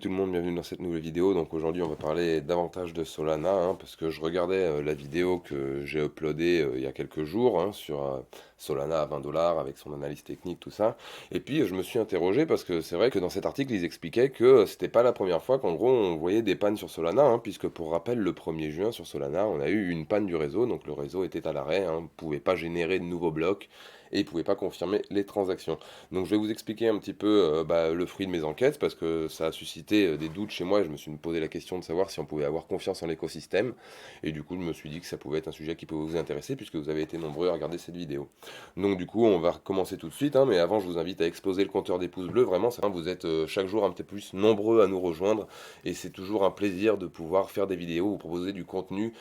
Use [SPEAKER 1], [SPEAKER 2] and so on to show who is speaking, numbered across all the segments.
[SPEAKER 1] tout le monde, bienvenue dans cette nouvelle vidéo. Donc aujourd'hui on va parler davantage de Solana, parce que je regardais la vidéo que j'ai uploadée il y a quelques jours sur Solana à 20 $ avec son analyse technique, tout ça. Et puis je me suis interrogé parce que c'est vrai que dans cet article ils expliquaient que c'était pas la première fois qu'en gros on voyait des pannes sur Solana, puisque pour rappel le 1er juin sur Solana on a eu une panne du réseau, donc le réseau était à l'arrêt, ne pouvait pas générer de nouveaux blocs et il pouvait pas confirmer les transactions. Donc je vais vous expliquer un petit peu le fruit de mes enquêtes parce que ça a suscité des doutes chez moi et je me suis posé la question de savoir si on pouvait avoir confiance en l'écosystème. Et du coup, je me suis dit que ça pouvait être un sujet qui pouvait vous intéresser puisque vous avez été nombreux à regarder cette vidéo. Donc du coup, on va recommencer tout de suite, mais avant, je vous invite à exploser le compteur des pouces bleus. Vraiment, vous êtes chaque jour un petit peu plus nombreux à nous rejoindre et c'est toujours un plaisir de pouvoir faire des vidéos, vous proposer du contenu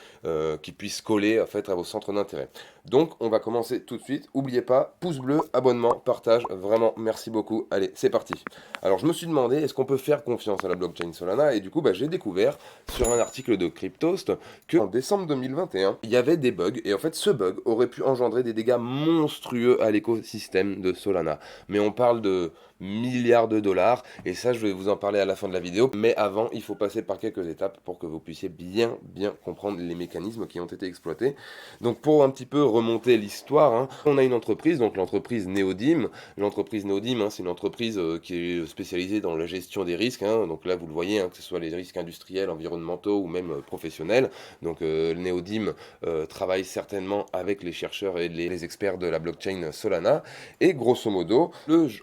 [SPEAKER 1] qui puisse coller en fait à vos centres d'intérêt. Donc, on va commencer tout de suite. N'oubliez pas, pouce bleu, abonnement, partage. Vraiment, merci beaucoup. Allez, c'est parti. Alors, je me suis demandé, est-ce qu'on peut faire confiance à la blockchain Solana? Et du coup, j'ai découvert sur un article de Cryptost que en décembre 2021, il y avait des bugs. Et en fait, ce bug aurait pu engendrer des dégâts monstrueux à l'écosystème de Solana. Mais on parle de milliards de dollars. Et ça, je vais vous en parler à la fin de la vidéo. Mais avant, il faut passer par quelques étapes pour que vous puissiez bien comprendre les mécanismes qui ont été exploités. Donc pour un petit peu remonter l'histoire, on a une entreprise, donc l'entreprise Neodim. L'entreprise Neodim, c'est une entreprise qui est spécialisée dans la gestion des risques. Donc là, vous le voyez, que ce soit les risques industriels, environnementaux ou même professionnels. Donc Neodim travaille certainement avec les chercheurs et les experts de la blockchain Solana. Et grosso modo,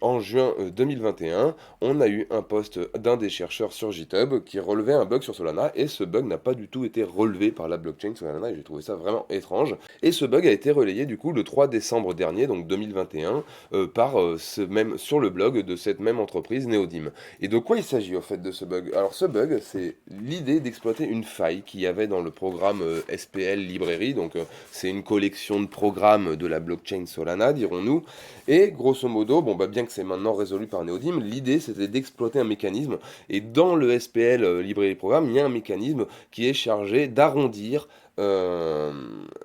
[SPEAKER 1] en juin 2021, on a eu un post d'un des chercheurs sur GitHub qui relevait un bug sur Solana et ce bug n'a pas du tout été relevé par la blockchain Solana et j'ai trouvé ça vraiment étrange. Et ce bug a été relayé du coup le 3 décembre dernier, donc 2021, sur le blog de cette même entreprise Neodim. Et de quoi il s'agit au fait de ce bug? Alors ce bug, c'est l'idée d'exploiter une faille qu'il y avait dans le programme SPL Librairie, donc c'est une collection de programmes de la blockchain Solana, dirons-nous. Et grosso modo, bien que c'est maintenant résolu par Neodim, l'idée c'était d'exploiter un mécanisme. Et dans le SPL Librairie Programme, il y a un mécanisme qui est chargé d'arrondir euh,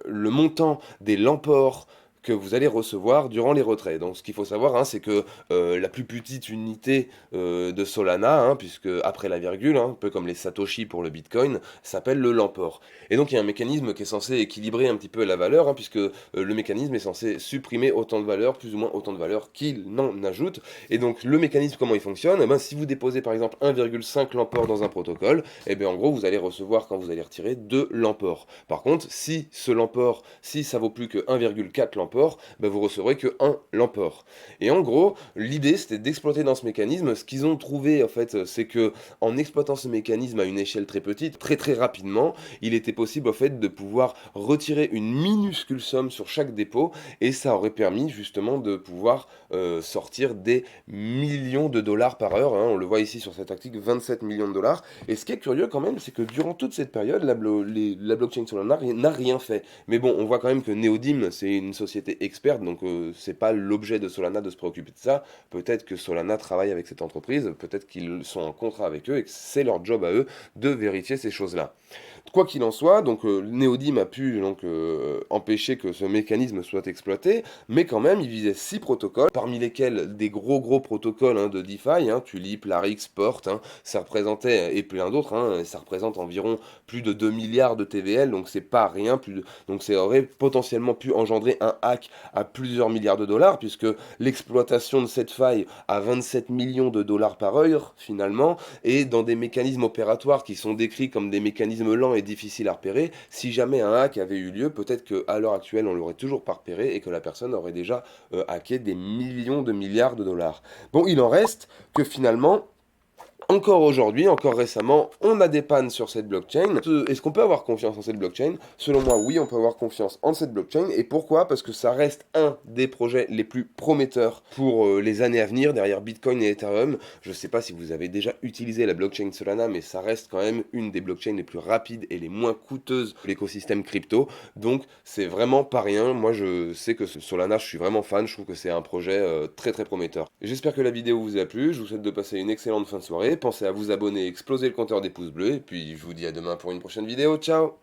[SPEAKER 1] le montant des lampors que vous allez recevoir durant les retraits. Donc ce qu'il faut savoir, c'est que la plus petite unité de Solana, puisque après la virgule, un peu comme les Satoshi pour le Bitcoin, s'appelle le Lamport. Et donc il y a un mécanisme qui est censé équilibrer un petit peu la valeur, puisque le mécanisme est censé supprimer autant de valeur, plus ou moins autant de valeur qu'il n'en ajoute. Et donc le mécanisme, comment il fonctionne? Si vous déposez par exemple 1,5 Lamport dans un protocole, en gros vous allez recevoir quand vous allez retirer 2 Lamport. Par contre, si ce Lamport, si ça vaut plus que 1,4 Lamport, vous recevrez que 1 Lamport. Et en gros, l'idée c'était d'exploiter dans ce mécanisme. Ce qu'ils ont trouvé en fait, c'est que en exploitant ce mécanisme à une échelle très petite, très rapidement, il était possible en fait de pouvoir retirer une minuscule somme sur chaque dépôt et ça aurait permis justement de pouvoir sortir des millions de dollars par heure. On le voit ici sur cet article, 27 millions de dollars. Et ce qui est curieux quand même, c'est que durant toute cette période, la blockchain Solana n'a rien fait. Mais bon, on voit quand même que Neodim, c'est une société experte, donc c'est pas l'objet de Solana de se préoccuper de ça. Peut-être que Solana travaille avec cette entreprise, peut-être qu'ils sont en contrat avec eux et que c'est leur job à eux de vérifier ces choses-là. Quoi qu'il en soit, donc Neodim a pu empêcher que ce mécanisme soit exploité, mais quand même il visait 6 protocoles, parmi lesquels des gros protocoles de DeFi, Tulip, Larix, Port, ça représentait, et plein d'autres, ça représente environ plus de 2 milliards de TVL, donc c'est pas rien, donc ça aurait potentiellement pu engendrer un hack à plusieurs milliards de dollars, puisque l'exploitation de cette faille à 27 millions de dollars par heure, finalement, et dans des mécanismes opératoires qui sont décrits comme des mécanismes lents et difficiles à repérer, si jamais un hack avait eu lieu, peut-être qu'à l'heure actuelle, on l'aurait toujours pas repéré et que la personne aurait déjà hacké des millions de milliards de dollars. Bon, il en reste que finalement, encore aujourd'hui, encore récemment, on a des pannes sur cette blockchain. Est-ce qu'on peut avoir confiance en cette blockchain? Selon moi, oui, on peut avoir confiance en cette blockchain. Et pourquoi? Parce que ça reste un des projets les plus prometteurs pour les années à venir, derrière Bitcoin et Ethereum. Je ne sais pas si vous avez déjà utilisé la blockchain Solana, mais ça reste quand même une des blockchains les plus rapides et les moins coûteuses de l'écosystème crypto. Donc, c'est vraiment pas rien. Moi, je sais que Solana, je suis vraiment fan. Je trouve que c'est un projet très prometteur. J'espère que la vidéo vous a plu. Je vous souhaite de passer une excellente fin de soirée. Pensez à vous abonner, exploser le compteur des pouces bleus, et puis je vous dis à demain pour une prochaine vidéo. Ciao!